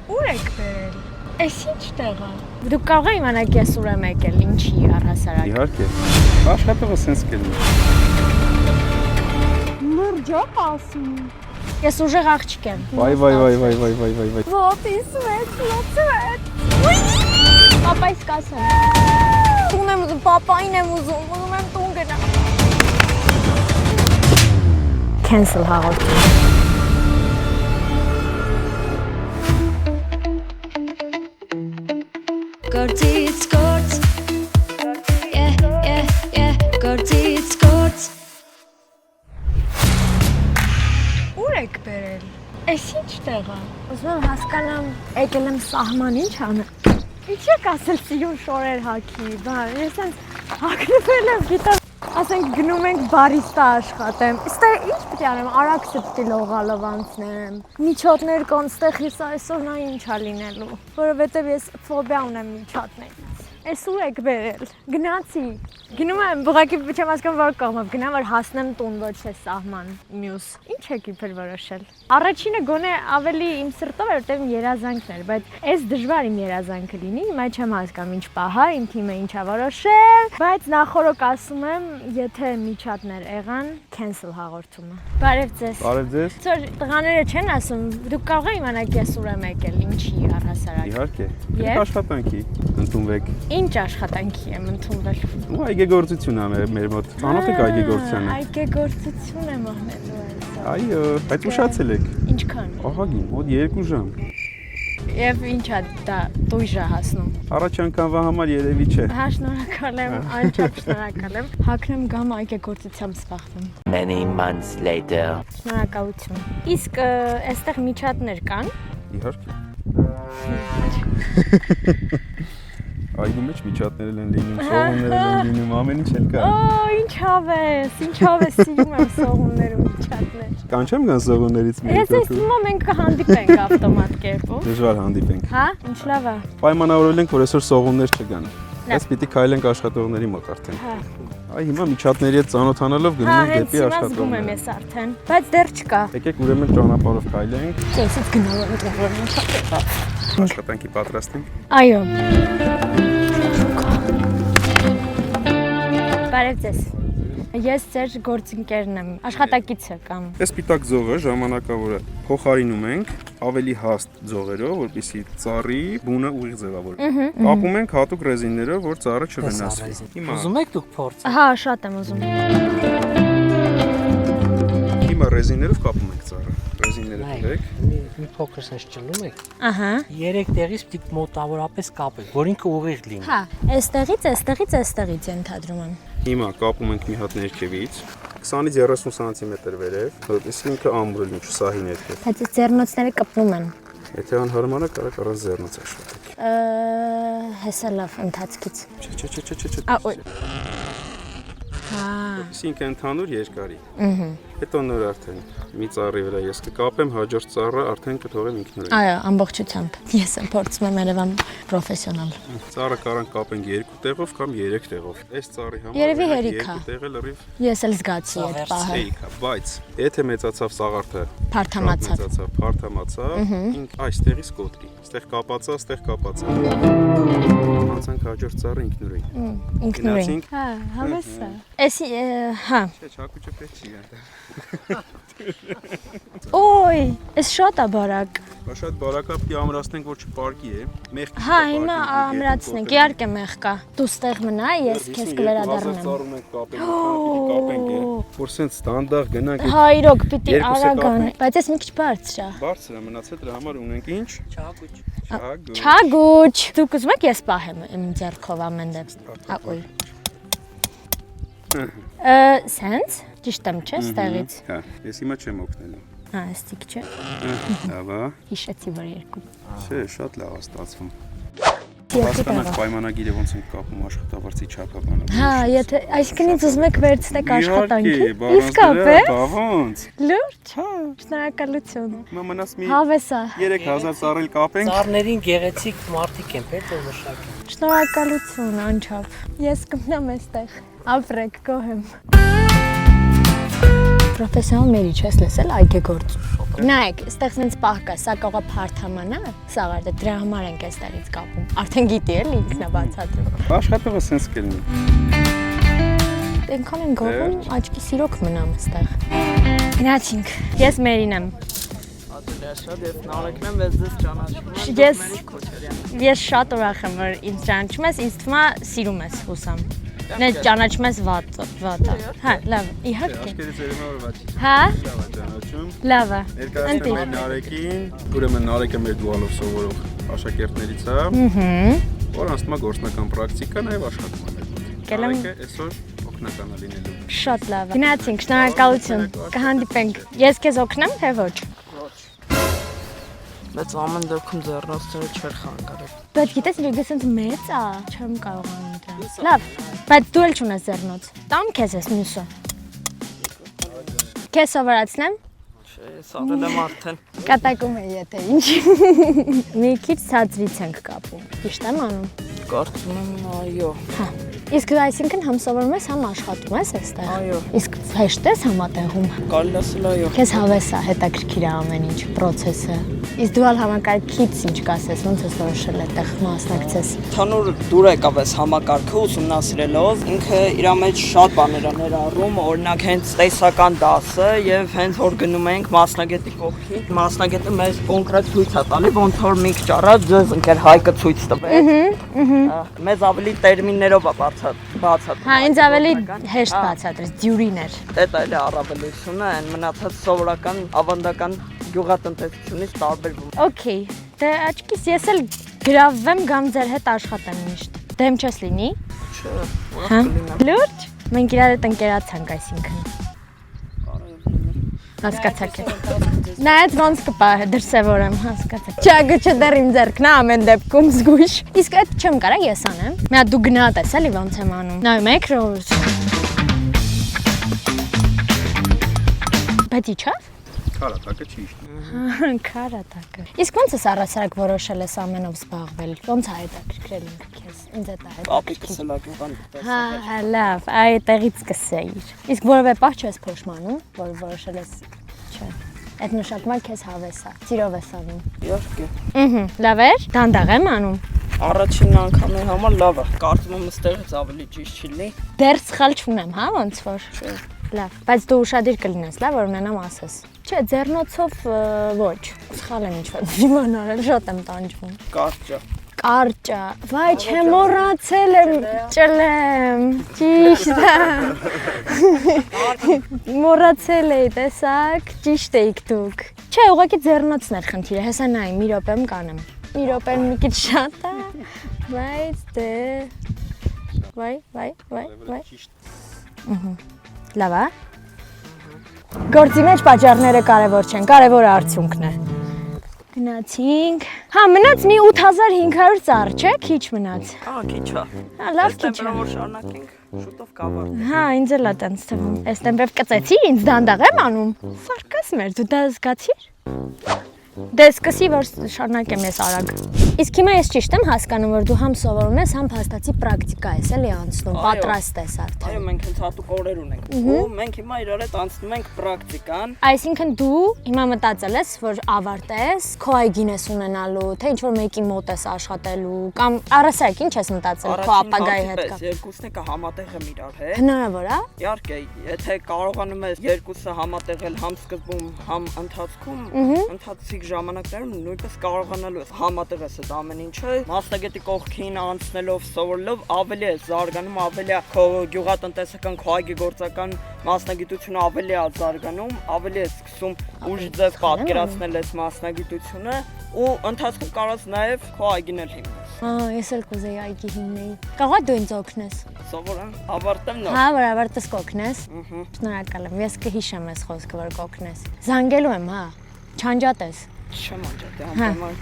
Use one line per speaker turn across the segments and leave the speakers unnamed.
Ուր եք բերել։ Էս ինչ տեղ է։ Դուք կարող եք իմանալ ես ուր եմ եկել, ինչի առհասարակ։
Իհարկե։ Աշխատողը sense կլինի։
Լրջակ ասում։ Ես ուժեղ աղջիկ եմ։
Վայ։
Ոտիս մեծ, լացվեց։ Պապայից կասեմ։ Տուն եմ ուզում, պապային եմ ուզում եմ տուն գնամ։ Cancel հաղորդում։
Գործից գործ Գործից գործ
Ուր եք բերել։ Էս ինչ տեղ է։ Ուզում եմ հասկանամ, եկել եմ սահման ինչ անեմ։ Ինչ եք ասել սիրուն շորեր հագի, բան, ես այնց հագնվել եմ, գիտեմ, ասենք գնում ենք բարիստա աշխատեմ։ Իստեղ ինչ պետք է անեմ, արագ պետք է լողալով անցնեմ։ Միջոտներ կան, ստեղ այսօր նա ինչ է լինելու, որովհետև ես ֆոբիա ունեմ միջոտներից։ Էս ուր եք բերել։ Գնացի։ Գնում եմ, ուղղակի չեմ հասկանում որ կողմով գնամ, որ հասնեմ տուն, ոչ թե սահման մյուս։ Ինչ եք իբր որոշել։ Առաջինը գոնե ավելի իմ սրտով էր, որտեղ երազանքն էր, բայց այս դժվար իմ երազանքը լինի, հիմա չեմ հասկանում ինչ պահա, իմ թիմը ինչա որոշել, բայց նախորոք ասում եմ, եթե միջատներ եղան, cancel հաղորդումը։ Բարև ձեզ։
Բարև ձեզ։
Ծոր տղաները չեն ասում, դուք կարող եք իմանալ ես ուր եմ եկել, ինչի առհասարակ։
Իհարկե։
Եվ
Աշխատանքի ընդունվեք։
Ինչ աշխատանքի եմ ընդունվել։
Ու այգեգործություն է մեր մոտ։ Ծանոթ եք այգեգործությանը։
Այգեգործություն եմ անելու այսօր։
Այո, բայց ուշացել եք։
Ինչքան։
Ահագին, մոտ 2 ժամ։
Եվ ինչա դա դույժ է հասնում։
Առաջ անգամվա համար երևի չէ։
Հա, շնորհակալ եմ, անչափ շնորհակալ եմ։ Հագնեմ գամ այգեգործությամբ զբաղվում։
Many months later.
Շնորհակալություն։ Իսկ այստեղ միջատներ կան։
Իհարկե։ Այգու մեջ միջատներ են լինում, սողուններ են լինում, ամեն ինչ էլ կա։
Օ, ինչ հավես, սիրում եմ սողուններ ու միջատներ։
Կանչեմ գան սողուններից
Ես այս հիմա մենք կհանդիպենք ավտոմատ կերպով։
Դժվար հանդիպենք։
Հա, ինչ լավ է։
Պայմանավորել ենք, որ այսօր սողուններ չգան։ Այս պիտի քայլենք աշխատողների մոտ արդեն։
Հա։
Այ հիմա միջատների հետ ծանոթանալով գնում ենք դեպի
Զգում
աշխատողները։
եմ ես արդեն, բայց դեռ չկա։
Եկեք ուրեմն ճանապարհով քայլենք։
Ես գնալ եմ դրոն։
Աշխատանքի պատրաստ ենք։
Այո։ Բարև ձեզ։ Ես ձեր գործընկերն եմ, աշխատակիցը կամ։
Այս սպիտակ ձողը ժամանակավորը փոխարինում ենք ավելի հաստ ձողերով, որպեսզի ծառի բունը ուղիղ ձևավորվի։ Կապում ենք հատուկ ռեզիններով, որ ծառը չվնասվի։
Ուզում եք դուք փորձ։
Հա, շատ եմ ուզում։
Հիմա ռեզիններով կապում ենք ծառը։ Ռեզինները դրեք։
Մի փոքր sense ճլում եք։
Ահա։
3 տեղից պիտի մոտավորապես կապեք, որ ինքը ուղիղ լինի։
Հա, այստեղից ենթադրում եմ։
Հիմա կապում ենք մի հատ ներքևից 20-ից 30 սանտիմետր վերև, որպեսզի ինքը ամուր լինի, չսահի ներքև։
Բայց ձեռնոցները կպնում են։
Եթե անհարմար է, կարող առանց ձեռնոց աշխատեք։
Հեսա լավ ընթացքից։
Չէ։
Օյ։ Հա։
Ինքը ընդհանուր երկարի։ Հետո նոր արդեն մի ծառի վրա ես կկապեմ, հաջորդ ծառը արդեն կթողեմ ինքնուրույն։
Այո, ամբողջությամբ։ Ես եմ փորձում եմ երևամ պրոֆեսիոնալ։
Ծառը կարան կապենք 2 տեղով կամ 3 տեղով։ Այս ծառի համար
Երևի հերիք է։
2 տեղը լրիվ
Ես էլ զգացի այդ պահը։
հերիք է, բայց եթե մեծացավ սաղարթը,
Փարթամացավ։
փարթամացավ, ինք այստեղից կոտրի։ Այստեղ կապացա, այստեղ կապացա։ Անցանք հաջորդ ծառը ինքնուրույն։
Ինքնուրույն։ Հա, հավեսա։ Էս հա։
Չէ, չակուճը պետք չի գա։
Օй, էս շատ է բարակ։
Շատ բարակապի ամրացնենք, որ չպարկի է։ Մեղքի։
Հա, հիմա ամրացնենք, իհարկե մեղ կա։ Դու ստեղ մնա, ես քեզ կվերադառնամ։
Ծառում ենք կապենք, որ սենց ստանդարտ գնանք։
Հա, իրոք պիտի արագ անի, բայց ես մի քիչ բարձր է։
Բարձր է մնացել, դրա համար ունենք ինչ։
Չաղուճ։
Չագուչ։ Դուք ուզում եք ես պահեմ իմ ձեռքով ամեն դեպս։ Օй։ Սենց, ճիշտ եմ, չէ, ստեղից։
Հա, ես հիմա չեմ օգնելու։
Հա, ստիկ չէ։
Լավ է։
Հիշեցի, որ երկու։
Չէ, շատ լավ է ստացվում։
Երկու
Հասկանանք
տեղը։
պայմանագիրը ոնց ենք կապում աշխատավարձի չափաբանը։
Հա, եթե այսինքն ինձ ուզում եք վերցնեք աշխատանքի։
Իսկապես։
Իսկապես։
Բա ոնց։
Լուրջ։ Շնորհակալություն։
Հիմա մնաց մի
Հավեսա։
3000 ծառել կապենք։
Ծառներին գեղեցիկ մարդիկ են պետք է մշակել։
Շնորհակալություն, անչափ։ Ես կմնամ այստեղ։ Ապրեք, գոհ եմ։ Պրոֆեսիոնալ մերի չես լսել այգեգործ։ Նայեք, այստեղ sense պահ կա, սա կարող է փարթամանա, սաղարդը դրա համար ենք այստեղից կապում։ Արդեն գիտի էլի ինքն է բացատրում։
Աշխատողը sense կլինի։
Այնքան են գովում, աչքի սիրոք մնամ այստեղ։ Գնացինք։ Ես Մերին եմ։ Ես շատ ուրախ եմ, որ ինձ ճանաչում ես, ինձ թվում է սիրում ես հուսամ։ Նե ճանաչում ես վատը։ Հա, լավ, իհարկե։
Աշկերից երևում է որ վատ չի։
Հա,
Լավ է ճանաչում։
լավ է։
Ներկայացնում եմ Նարեկին, ուրեմն Նարեկը մեր դուալով սովորող աշակերտներից է, որ անցնում է գործնական պրակտիկա, նաև աշխատում է մեր մոտ։ Նարեկը այսօր օգնական է լինելու։
Շատ լավ է։ Գնացինք, շնորհակալություն։ Կհանդիպենք։ Ես քեզ օգնեմ, թե ոչ։
Բայց ամեն դեպքում ձեռնոցները չեր խանգարել։
Բայց գիտես, ինքը սենց մեծ է, չեմ կարողանում դրա։ Լավ, բայց դու էլ չունես ձեռնոց։ Տամ քեզ ես մյուսը։ Քեզ սովորացնեմ։
Ես ավել եմ արդեն։
Կատակում է եթե ինչ։ Մի քիչ ցածրից ենք կապում։ Ճիշտ եմ անում։
Կարծում եմ այո։
Հա։ Իսկ դու այսինքն համ սովորում ես, համ աշխատում ես այստեղ։
Այո։
Իսկ հեշտ ես համատեղում։
Կարելի ասել այո։
Քեզ հավես է, հետաքրքիր է ամեն ինչ, process-ը։ Իսկ դու ալ համակարգից ինչ կասես, ոնց ես որոշել այդտեղ մասնակցես։
Թանուր դուր եկավ այս համակարգը ուսումնասիրելով, ինքը իր մեջ շատ բաներ է ներառում, օրինակ հենց տեսական դասը եւ հենց որ գնում ենք մասնագետի կողքին, մասնագետը մեզ կոնկրետ ցույց է տալի, ոնց որ մի քիչ առաջ ձեզ ընկեր Հայկը ցույց տվեց։ Մեզ ավելի տերմիններով է բացատրում։
Հա, ինձ ավելի հեշտ բացատրեց, դյուրիներ։
Դա էլ է առավելությունը, այն մնացած սովորական ավանդական գյուղատնտեսությունից տարբերվում։
Okay, դե աչքիս ես էլ գրավվեմ գամ ձեր հետ աշխատեմ միշտ։ Դեմ չես լինի։
Չէ,
Հա։ Լուրջ։ Մենք իրար հետ ընկերացանք այսինքն։ Հասկացաք։ Նայած ոնց կպահ դրսևորեմ, հասկացաք։ Չագը չդեռ իմ ձեռքն է ամեն դեպքում զգույշ։ Իսկ այդ չեմ կարա ես անեմ։ Մի հատ դու գնահատես էլի ոնց եմ անում։ Նայում եք ռոզ։ Բայց իջավ։
Քարատակը ճիշտ։
Քարատակը։ Իսկ ոնց ես առասարակ որոշել ես ամենով զբաղվել։ Ոնց է հետաքրքրել ինքը քեզ։ Ինձ է դա
Պապիկս էլ ակնկան։
Հա, լավ, այդտեղից կսեիր։ Իսկ որևէ պահ չես փոշմանում, որ որոշել ես, չէ։ Այդ նշանակում է քեզ հավես է, սիրով ես անում։
Իհարկե։
Լավ էր, դանդաղ եմ անում։
Առաջին անգամի համար լավ է։ Կարծում եմ այստեղից ավելի ճիշտ չի լինի։
Դեռ սխալ չունեմ, հա, ոնց որ։ Լավ, բայց դու ուշադիր կլինես, լավ, որ ունենամ ասես։ Չէ, ձեռնոցով ոչ, սխալ եմ ինչ-որ դիմանարել, շատ եմ տանջվում։
Կարճա։
Կարճա, վայ, չեմ մոռացել եմ, ճլեմ, ճիշտ է։ Մոռացել էի, տեսակ, ճիշտ էիք դուք։ Չէ, ուղղակի ձեռնոցն էր խնդիրը, հեսա նայ, մի րոպեմ կանեմ։ Մի րոպեն մի քիչ շատ է, բայց դե, վայ։ Լավ է։ Գործի մեջ պատճառները կարևոր չեն, կարևորը արդյունքն է։ Գնացինք։ Հա, մնաց մի 8500 ծառ, չէ՞, քիչ մնաց։
Ահա քիչ է։
Հա, լավ քիչ է։
Որ շարունակենք, շուտով կավառ։
Հա, ինձ էլ է տենց թվում։ Այս տեմպով կծեցի, ինձ դանդաղ եմ անում։ Սարկասմ էր, դու դա զգացիր։ Դե սկսի, որ շարունակեմ ես արագ։ Իսկ հիմա ես ճիշտ եմ հասկանում, որ դու համ սովորում ես, համ փաստացի պրակտիկա ես էլի անցնում, պատրաստ ես
Այո,
արդեն։
մենք հենց հատուկ օրեր ունենք։ Ու մենք հիմա իրար հետ անցնում ենք պրակտիկան։
Այսինքն դու հիմա մտածել ես, որ ավարտես, քո այգին ես ունենալու, թե ինչ-որ մեկի մոտ ես աշխատելու, կամ առասարակ ինչ ես մտածել քո ապագայի հետ կապ։
Երկուսն է համատեղեմ իրար հետ։
Հնարավոր է։
Իհարկե, եթե կարողանում ես երկուսը համատեղել համ սկզբում, համ ընթացքում, ընթացիկ ժամանակներում նույնպես կարողանալու ես համատեղես այդ ամեն ինչը, մասնագետի կողքին անցնելով, սովորելով ավելի ես զարգանում, ավելի է քո գյուղատնտեսական, քո այգեգործական մասնագիտությունը ավելի է զարգանում, ավելի ես սկսում ուժ ձև պատկերացնել այս մասնագիտությունը ու ընթացքում կարող ես նաև քո այգին էլ հիմնես։
Հա, ես էլ կուզեի այգի հիմնել։ Կարող դու ինձ օգնես։
Սովորեմ, ավարտեմ նոր։
Հա, որ ավարտես կօգնես։ Շնորհակալ եմ։ Ես կհիշեմ այս խոսքը, որ կօգնես։ Զանգելու եմ, հա։ Չանջատես։
Չեմ անջատի,
Հա։
անպայման։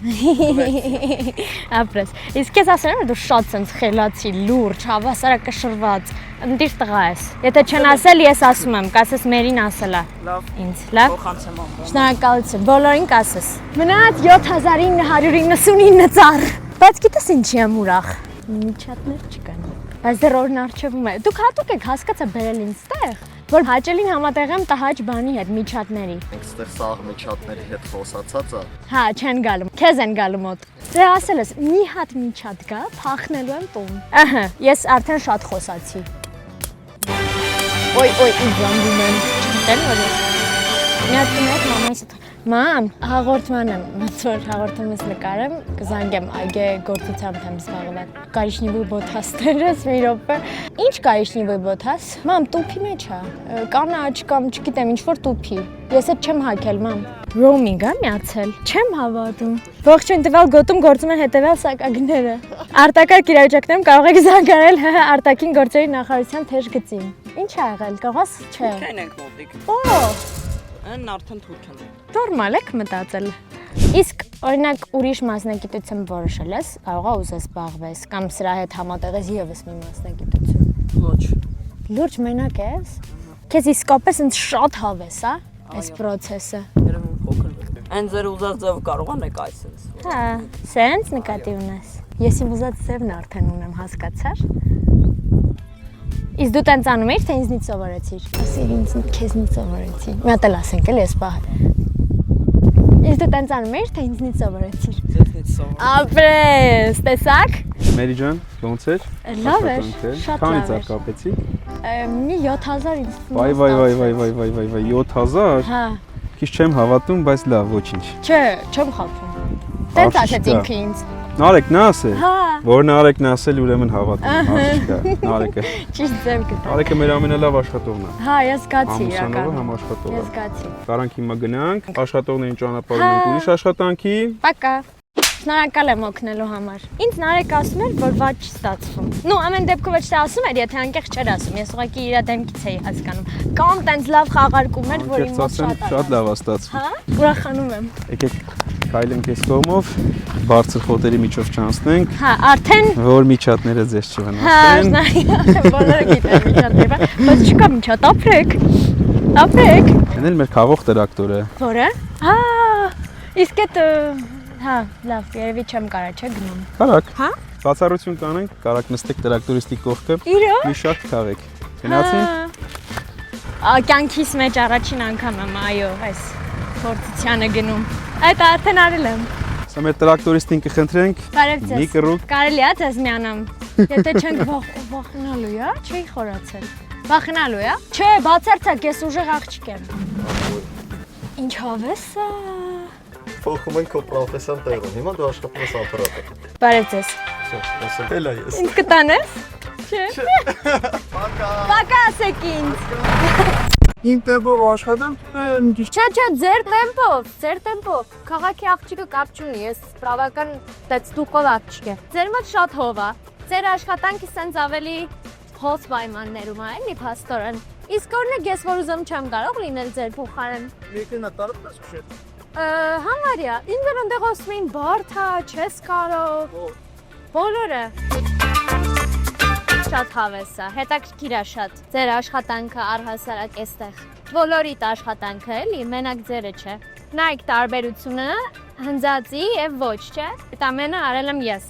Ապրես։ Իսկ ես ասեմ, որ դու շատ ցենց խելացի, լուրջ, հավասարակշռված, ընտիր տղա ես։ Եթե չեն ասել, ես ասում եմ, կասես Մերին ասել է։
Լավ։
Ինձ, լավ։
Փոխանցեմ ամբողջ։
Շնորհակալություն, բոլորին կասես։ Մնաց 7999 ծառ։ Բայց գիտես ինչի եմ ուրախ։ Միջատներ չկան։ Բայց դեռ օրն արջևում է։ Դուք հատուկ եք հասկացա բերել ինձ տեղ։ որ հաճելին համատեղեմ տհաճ բանի հետ, միջատների։
Այստեղ սաղ միջատների հետ խոսացած է։
Հա, չեն գալու։ Քեզ են գալու մոտ։ Դե ասել ես, մի հատ միջատ գա, փախնելու եմ տուն։ Ահա, ես արդեն շատ խոսացի։ Ոյ, ինձ լամբում եմ։ Չգիտեմ որ ես։ Մի հատ կնեք մամայիս հետ։ Մամ, հաղորդման եմ, ոնց որ հաղորդումս նկարեմ, կզանգեմ այգե գործությամբ եմ զբաղվել։ Կարիշնիվի բոթաստերս մի րոպե։ Ինչ կարիշնիվի բոթաս։ Մամ, տուփի մեջ է։ Կանաչ կամ չգիտեմ, ինչ որ տուփի։ Ես էլ չեմ հագել, մամ։ Roaming-ա միացել։ Չեմ հավատում։ Ողջույն, տվյալ գոտում գործում են հետևյալ սակագները։ Արտակարգ իրավիճակներում կարող եք զանգարել ՀՀ արտաքին գործերի նախարարության թեժ գծին։ Ինչ ա եղել, կողաս չէ։
Քեն ենք մոտիկ։
Օ,
Այն արդեն թուրք են։
նորմալ եք մտածել։ Իսկ օրինակ ուրիշ մասնագիտություն որոշել ես, կարողա ուզես զբաղվես կամ սրա հետ համատեղես եւս մի մասնագիտություն։
Ոչ։
Լուրջ մենակ ես։ Քեզ իսկապես ինձ շատ հավես, հա, այս process-ը։
Երևում փոքր։ Այն ձեր ուզած ձև կարող անեք այսպես։
Հա, սենց նկատի ունես։ Ես իմ ուզած ձևն արդեն ունեմ, հասկացար։ Իսկ դու տենց անում ես, թե ինձնից սովորեցիր։ Ասի ինձ քեզնից սովորեցի։ Մի հատ էլ ասենք էլ ես պահ։ Իսկ դու տենց անում ես, թե ինձնից սովորեցիր։
Ձեզնից սովոր։
Ապրես, տեսակ։
Մերի ջան, ոնց էր։
Լավ էր, շատ
Քանից
լավ էր։
արկապեցի։
Մի 7000 ինձ։
Վայ, 7000։
Հա,
Քիչ չեմ հավատում, բայց լավ, ոչինչ։
չէ, չեմ խափում։ Տենց ասեց ինքը ինձ։
Նարեկն է ասել։
Հա,
Որ Նարեկն է ասել, ուրեմն հավատում։ Աշկա, Նարեկը։
ճիշտ ձև գտա։
Նարեկը մեր ամենալավ աշխատողն է։
Հա, ես զգացի
Ամուսանովը
իրականում։
համ աշխատող
Ես
է։
զգացի։
Կարանք հիմա գնանք, աշխատողներին ճանապարհում ենք ուրիշ աշխատանքի։
Պակա։ Շնորհակալ եմ օգնելու համար։ Ինձ Նարեկ ասում էր, որ ված չի ստացվում։ Նու, ամեն դեպքում ոչ թե ասում էր, եթե անկեղծ չէր ասում։ Ես ուղղակի իր դեմքից էի հասկանում։ Կամ տենց լավ խաղարկում էր, որ իմ մոտ
Շատ լավ է ստացվում։
Հա, ուրախանում եմ։
Եկեք քայլենք այս կողմով, բարձր խոտերի միջով չանցնենք,
Հա, արդեն
որ միջատները ձեզ
հա,
չվնասեն։
բոլորը գիտեն միջատները, բայց չկա միջատ, ապրեք։ Ապրեք։
Այն էլ մեր խաղող տրակտորը։
Որը։ Հա, իսկ այդ հա, լավ, երևի չեմ կարա, չէ՞ գնում։
Կարակ։
Հա։
Բացառություն կանենք, կարակ նստեք տրակտորիստի կողքը։
Իրո՞։
Մի շարք քաղեք։ Գնացինք։
Կյանքիս մեջ առաջին անգամ եմ, այո, այս փորձությանը գնում։ Այդ արդեն արել եմ։
Սա մեր տրակտորիստին կխնդրենք։
Բարև
Մի
ձեզ։
կռուկ։
Կարելի է ձեզ միանամ։ Եթե չենք վախենալու, հա, չի խորացել։ Վախենալու, հա։ Չէ, բացարձակ, ես ուժեղ աղջիկ եմ։ Ինչ հավես է։
Փոխում ենք քո պրոֆեսիոն տեղը։ Հիմա դու աշխատում ես ապարատը։
Բարև ձեզ։
Ասել էլ ես։
Ինձ կտանես։ Չէ։ Պակա ասեք ինձ։
Իմ տեպով աշխատեմ,
Չէ, ձեր տեմպով։ Քաղաքի աղջիկը կապ չունի, ես պրավական տեքստուկով աղջիկ եմ։ Ձեր մոտ շատ հով է։ Ձեր աշխատանքը սենց ավելի հոս պայմաններում է, էլի փաստորեն։ Իսկ օրինակ ես որ ուզում չեմ կարող լինել ձեր փոխարեն։
Մեկն է տարածած շետ։
Համարյա, ինձ այնտեղ ասում էին բարդ է, չես կարող։ Բոլորը։ Շատ հավես է, հետաքրքիր է շատ։ Ձեր աշխատանքը առհասարակ էստեղ։ Բոլորիդ աշխատանքը էլի, մենակ ձերը չէ։ Նայեք տարբերությունը հնձածի եւ ոչ, չէ։ Այդ ամենը արել եմ ես։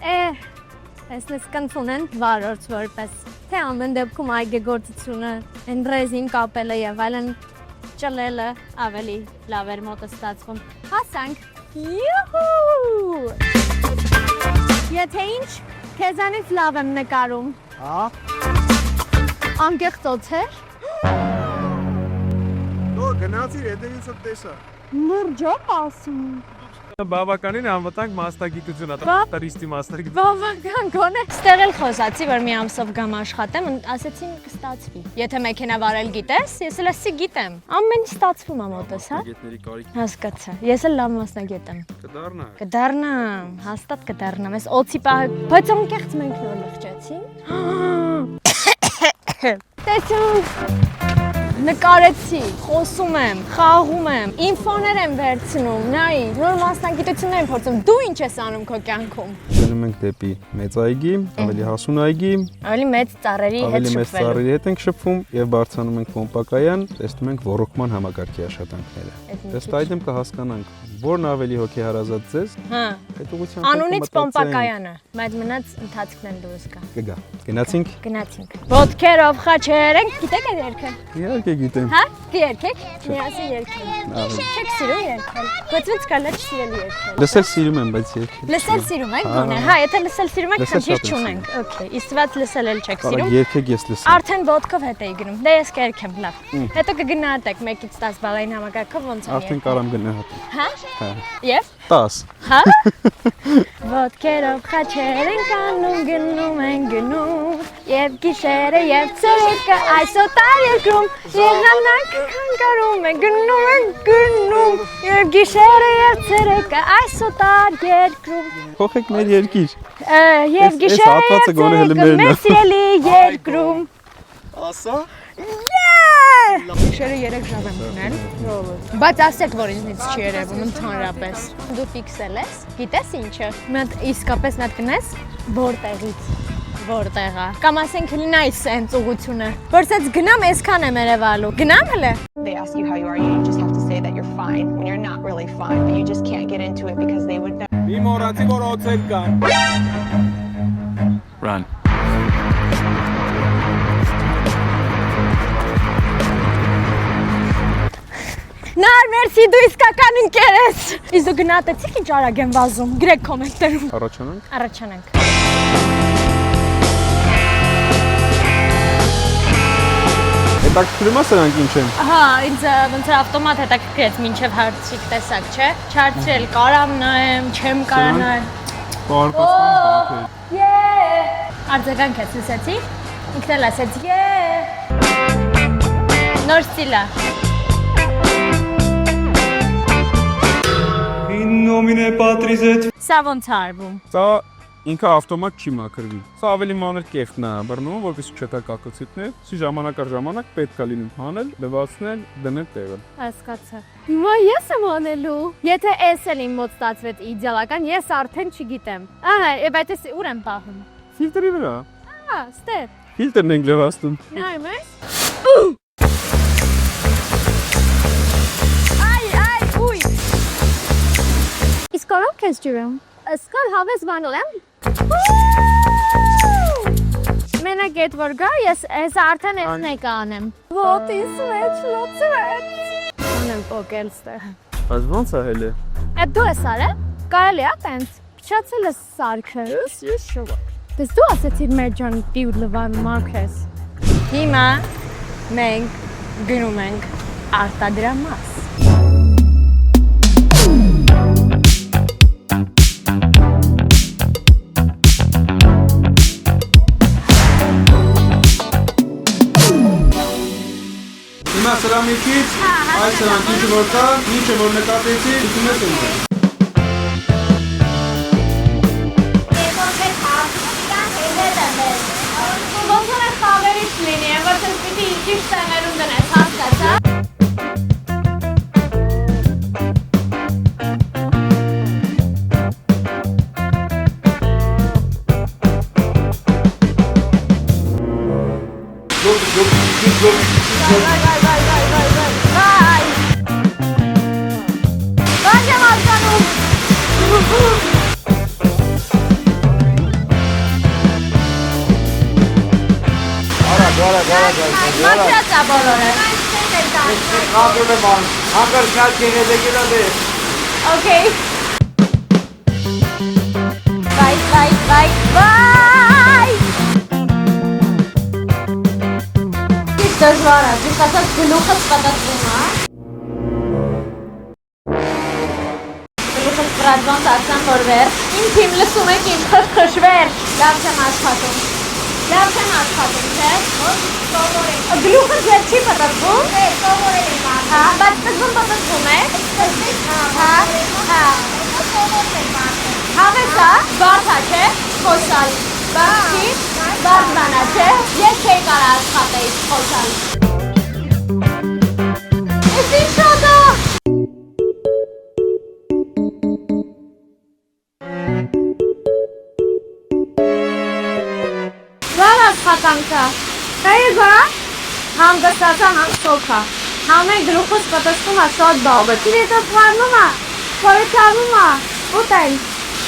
Այսպես կընթունեն վարորդ որպես թե ամեն դեպքում այգեգործությունը, ընդրեզին կապելը եւ այլն ճլելը ավելի լավ էր մոտը ստացվում։ Հասանք։ Յուհու։ Եթե ինչ, քեզանից լավ եմ նկարում։
Հա։
Անկեղծ օձեր։
Դու գնացիր, հետևից տեսա։
Լրջոք ասում։
Բավականին անվտանգ մասնագիտություն է,
Բա-
տուրիստի մասնագիտություն։
Բավական գոնե։ Ստեղ էլ խոսացի, որ մի ամսով գամ աշխատեմ, ասեցին կստացվի։ Եթե մեքենա վարել գիտես, ես էլ ասի գիտեմ։ Ամեն ինչ ստացվում է մոտս, հա։
Գետների կարիք
Հասկացա։ Ես էլ լավ մասնագետ եմ։
կդառնա։
Կդառնամ, հաստատ կդառնամ։ Այս օծի պահը, բայց անկեղծ մենք նոր լղջացին։ Տեսու։ Նկարեցի, խոսում եմ, խաղում եմ, ինֆոներ եմ վերցնում, նայի, նոր մասնագիտություններ եմ փորձում։ Դու ինչ ես անում քո կյանքում։
Գնում ենք դեպի մեծ այգի, ավելի հասուն այգի,
Ավելի մեծ ծառերի հետ
ավելի մեծ
շփվելու։
ծառերի հետ ենք շփվում եւ բարձրանում ենք կոմպակայան, տեսնում ենք ռոռոկման համակարգի աշխատանքները։ Ըստ այդմ կհասկանանք, որն ավելի հոգեհարազատ ձեզ,
Հա,
այդ ուղղությամբ
անունից Պոմպակայանը, բայց մնաց ընթացքն էլ դուրս գա։
կգա։ Գնացինք։
Գնացինք։ Ոտքերով խաչեր ենք, գիտեք այդ երգը։
Իհարկե Երգե գիտեմ։
Հա? Երգեք։ Միասին երգել։ Չեք սիրում երգել։ Բայց ոնց կարելի է չսիրել երգել։
Լսել սիրում եմ, բայց երգել։
Լսել սիրում եք գոնե։ Հա, եթե լսել սիրում եք,
Լսել
խնդիր
շատ եմ
չունենք։ Okay, իստված լսել էլ չեք
Կարա
սիրում։
երգեք ես լսեմ։
Արդեն ոտքով հետ էի գնում։ Դե ես կերքեմ, լավ։ Հետո կգնահատեք 1-ից 10 բալային համակարգով ոնց է։
Արդեն կարամ գնահատեմ։
Հա?
Հա։
Եվ
10։
Հա? Ոտքերով խաչեր են կանում, գնում են գնում, եւ գիշերը եւ ցերեկը այսօտար երկրում, եղանակ քանքարում են գնում, եւ գիշերը եւ ցերեկը այսօտար երկրում,
Փոխեք մեր երկիր։
եւ գիշերը
հատվածը
եւ
գոնե հենց
ցերեկը
մերն է։
մեր սիրելի երկրում։
Ասա։
Գիշերը 3 ժամ եմ ունել, բայց ասեք, որ ինձնից չի երևում ընդհանրապես։ Դու ֆիքսել ես, գիտես ինչը։ Մենք իսկապես նա կնես որտեղից։ Որտեղա։ Կամ ասենք լինա այս սենց ուղությունը։ Որ սենց գնամ այսքան եմ երևալու։ Գնամ հələ։
They ask you how you are, you just have to say that you're fine when you're not really fine, but you just can't get into it because they would know.
Մի մոռացի որ օծել կան։
Run.
Նար, մերսի, դու իսկական ընկեր ես։ Իսկ դու գնահատեցիք ինչ արագ եմ վազում։ Գրեք կոմենտներում։
Առաջանանք։
Առաջանանք։
Հետաքրքրում է սրանք ինչ են։
Հա, ինձ ոնց որ ավտոմատ հետաքրքրեց մինչև հարցիկ տեսակ, չէ։ Չարցրել կարամ նայեմ, չեմ կարա նայեմ։
Բարկաստան բաք է։
Արձագանք ես լսեցի։ Ինքն էլ ասեց Նոր ստիլ է։
In nomine Patris et
Սա ոնց է արվում։
Սա ինքը ավտոմատ չի մաքրվի։ Սա ավելի մանր կեղտն է բռնում, որպեսզի չտա կակոցիտներ։ Սի ժամանակ առ ժամանակ պետք է լինում հանել, լվացնել, դնել տեղը։
Հասկացա։ Հիմա ես եմ անելու։ Եթե էս էլ իմ մոտ ստացվեց իդեալական, ես արդեն չգիտեմ։ Ահա, բայց ես ուր եմ պահում։
Ֆիլտրի վրա։
Հա, ստեղ։
Ֆիլտրն ենք լվացնում։
Նայում ես։ Ուй։ Իսկ կարո՞ղ ես ջուրում։ Սկալ հավես բանալ եմ։ Մենակ էդ որ գա, ես արդեն էսն եկա անեմ։ Вот и свеч, լոցվեց։ Անեմ պոկել ստեղ։
Բայց ո՞նց է հելը։
Այդ դու ես արել։ Կարելի է տենց։ Փչացել ես սարքը։ Ես շուտ։ Դες դու ասեցիր մեր ջան դիու լվան մաքրես։ Հիմա մենք գնում ենք արտադրամաս։
Հիմա սրամիքից այս սրանք ինչը որ կա, ինչը որ նկատեցի, դու ես ընդ։
Մաքրացա բոլորը։ Okay. Bye. Ինչ դժվար է, դու ասած գլուխս պատատվում է։ Գլուխս պրադվանց ասան որ վեր։ Իմ թիմ լսում եք իմ խշվեր։ Լավ չեմ աշխատում, չէ՞։ Գլուխս վեր չի պատատվում։ Հա, բայց սկզբում պատատվում է։ Հա։ Հավեսա, բարդա չէ, խոսալ, բարդի, բարդանա չէ, ես չէի կարա աշխատեի խոսալ։ Ես ինչ շոդա։ Վար աշխատանքա, կայգա, համ գստացա, համ սոքա, համ է գլուխս պատասխում է շոդ բաղբը, իրետը թարնում է, ուտեն,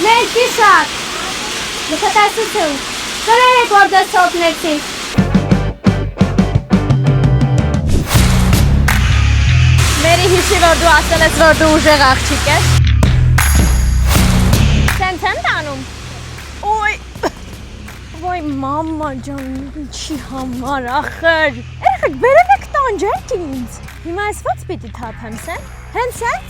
մեր կիսակ, լխտասություն, կրեք որ դեսոտնեցի։ Մերի հիշի, որ դու ասել ես, որ դու ուժեղ աղջիկ ես։ Սենց եմ տանում։ Ոյ մամա ջան, ինչի համար ախր։ Երեխեք բերեք եք տանջեք ինձ։ Հիմա ես ո՞նց պիտի թափեմ, սեն։ Հենց սենց։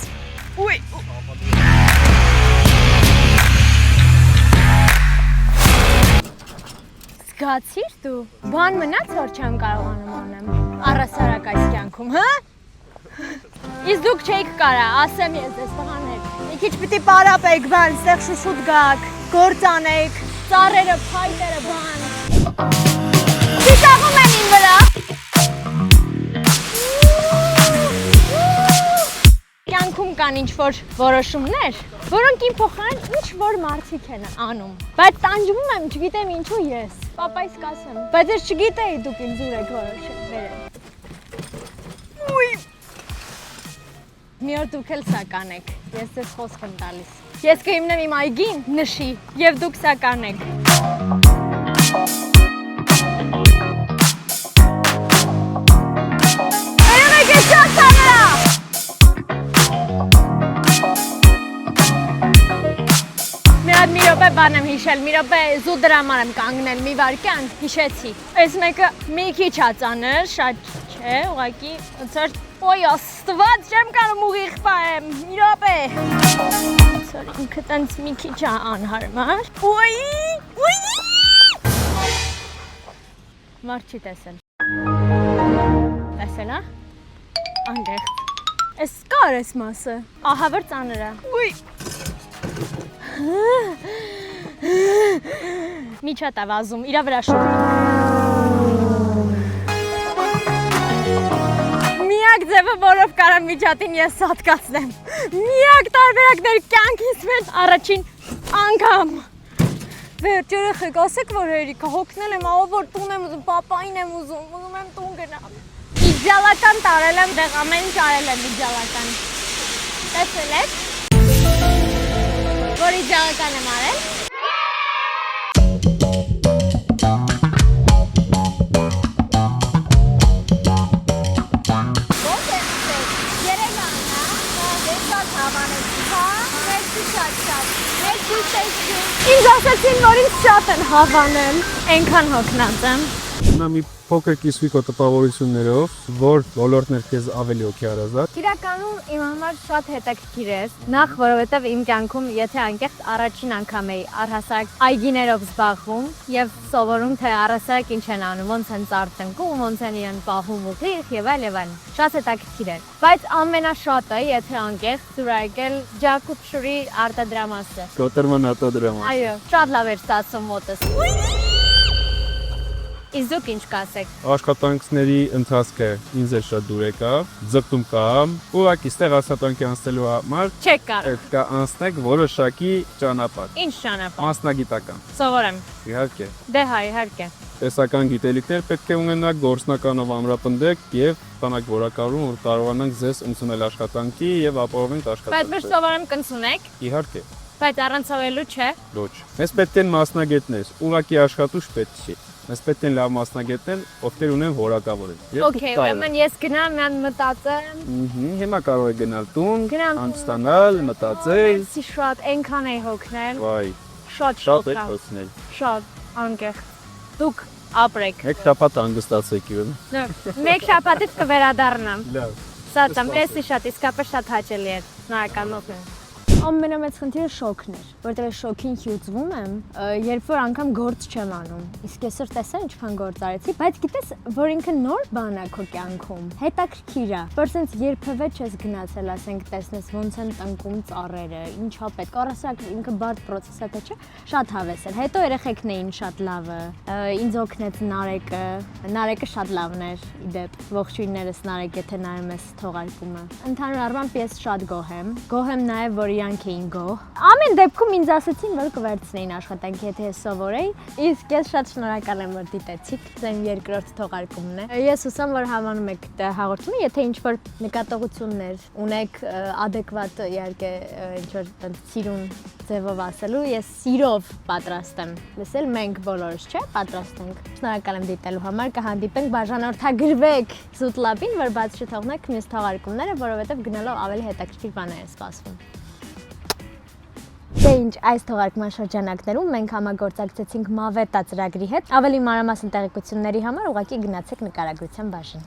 Զգացիր դու։ Բան մնաց, որ չեմ կարողանում անեմ։ Առասարակ այս կյանքում, հա։ Իսկ դուք չէիք կարա, ասեմ ես ձեզ տղաներ։ Մի քիչ պիտի պարապեք, բան, ստեղ շուշուտ գաք, գործ անեք, ծառերը, փայտերը, բան։ Ծիծաղում եմ ին վրա։ Կյանքում կան ինչ-որ որոշումներ, որոնք իմ փոխարեն ինչ-որ մարդիկ են անում։ Բայց տանջվում եմ, չգիտեմ ինչու ես։ Պապայս կասեմ, բայց ես չգիտեի դուք ինձ ուր եք որոշել վերել։ Մի օր դուք էլ սա կանեք, ես ձեզ խոսք եմ տալիս։ Ես կհիմնեմ իմ այգին, նշի, և դուք սա կանեք։ Երեք ես ճասանրա։ Մի րոպե բան եմ հիշել, մի րոպե զու դրաման եմ կանգնել, մի վարկյան, հիշեցի։ Այս մեկը մի քիչ ածանր, շատ չէ, ուղղակի ոնց Ոյ աստված, չեմ կարող ուղիղ պահեմ, մի րոպե։ Սոր ինքը տենց մի քիչ անհարմար։ Ոյ։ Մարդ չի տեսել։ Տեսել, հա։ Անգեղտ։ Էս կար ես մասը։ Ահա որ ծանր է։ Ոյ։ Միջատ է վազում, իրա վրա շուտ։ Միակ ձևը, որով կարամ միջատին ես սատկացնեմ։ Միակ տարբերակներ կյանքիս մեջ առաջին անգամ։ Վերջ երեխեք, ասեք, որ հերիքա, հոգնել եմ, ահա որ տուն եմ ուզում, պապային եմ ուզում եմ տուն գնամ։ Իդեալական տարել եմ, դեղ ամեն ինչ արել եմ իդեալական։ Տեսել եք, որ իդեալական եմ արել։ Ինձ ասացին, որ ինձ շատ են հավանել, ենքան հոգնած եմ։
Հիմա մի փոքր կիսվիկո տպավորություններով, որ ոլորտներ քեզ ավելի օքի հարազատ։
Իրականում իմ համար շատ հետաքրքիր է, նախ որովհետև իմ կյանքում, եթե անկեղծ առաջին անգամ էի առհասարակ այգիներով զբաղվում եւ սովորում թե առհասարակ ինչ են անում, ոնց են ծարտնկում, ոնց են իրեն պահում ուղիղ եւ այլն։ Շատ հետաքրքիր էր։ Բայց ամենաշատը, եթե անկեղծ ծուրայել Ջակուտշուրի արտադրամասը։
Կոտրման արտադրամաս։
Այո, շատ լավ էր ստացվում մոտս։ Իսկ դուք ինչ կասեք։
Աշխատանքների ընթացքը ինձ է շատ դուր եկավ, ձգտում կա, ուղղակի ստեղ աշխատանքի անցնելու համար
Չեք կարող։
պետք է անցնեք որոշակի ճանապարհ։
Ինչ ճանապարհ։
Մասնագիտական։
Սովորեմ։
Իհարկե։
Դե հա, իհարկե։
Տեսական գիտելիքներ պետք է ունենաք, գործնականով ամրապնդեք եւ տանակ որակավորում, որ կարողանանք ձեզ ընդունել աշխատանքի եւ ապահովենք
Բայց
աշխատանքը։
միշտ սովորեմ կընդունեք,
Իհարկե։
բայց առանց սովորելու չէ։
Ոչ։ Մեզ պետք են մասնագետներ, ուղղակի աշխատուժ պետք չի։ Մեզ պետք են լավ մասնագետներ, ովքեր ունեն որակավորել։
Okay, ուրեմն ես գնամ, ման մտածեմ։
Հիմա կարող եք գնալ տուն,
Գնամ տուն։
անցտանալ, մտածել։
Սի շատ այնքան է հոգնել։
Վայ,
Շատ
շատ
շոկ։
եք հոսնել։
Շատ անկեղծ։ Դուք ապրեք։
Մեկ շաբաթ հանգստացեք յուն։
Մեկ շաբաթից կվերադառնամ։
Լավ։
Սա տամեսի շատ իսկապես շատ հաճելի էր։ Շնորհակալություն։ Ամենամեծ խնդիրը շոկն էր, որտեղ շոկին հյուծվում եմ, երբ որ անգամ գործ չեմ անում։ Իսկ այսօր տեսա ինչքան գործ արեցի, բայց գիտես, որ ինքը նոր բան է քո կյանքում, հետաքրքիր է, որ sense երբևէ չես գնացել, ասենք, տեսնես ոնց են տնկում ծառերը, ինչա պետք, առասարակ ինքը բարդ process է, թե չէ, շատ հավես էր։ Հետո երեխեքն էին շատ լավը, ինձ օգնեց Նարեկը շատ լավն էր, իդեպ, ողջույններս Նարեկ, եթե նայում ես թողարկումը։ Ընդհանուր առմամբ ես շատ գոհ եմ նաև, որ իրան մենք էին գոհ։ Ամեն դեպքում ինձ ասացին, որ կվերցնեին աշխատանքի, եթե ես սովորեի։ Իսկ ես շատ շնորհակալ եմ, որ դիտեցիք։ Ձեր երկրորդ թողարկումն է։ Ես հուսամ, որ հավանում եք դա հաղորդումը, եթե ինչ-որ նկատողություններ ունեք, adekvat իհարկե ինչ-որ սիրուն ձևով ասելու, ես սիրով պատրաստ եմ լսել, մենք բոլորս, չէ՞, պատրաստ ենք։ Շնորհակալ եմ դիտելու համար, կհանդիպենք, բաժանորդագրվեք Զուտ լաբին, որ բաց չթողնեք մյուս թողարկումները, որովհետև գնալով ավելի հետաքրքիր բաներ են սպասվում։ Դե ինչ, այս թողարկման շրջանակներում մենք համագործակցեցինք Մավետա ծրագրի հետ։ Ավելի մանրամասն տեղեկությունների համար ուղղակի գնացեք նկարագրության բաժին։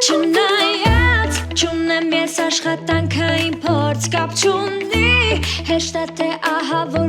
Չնայած չունեմ ես աշխատանքային փորձ կապ չունի հեշտ է թե ահա որ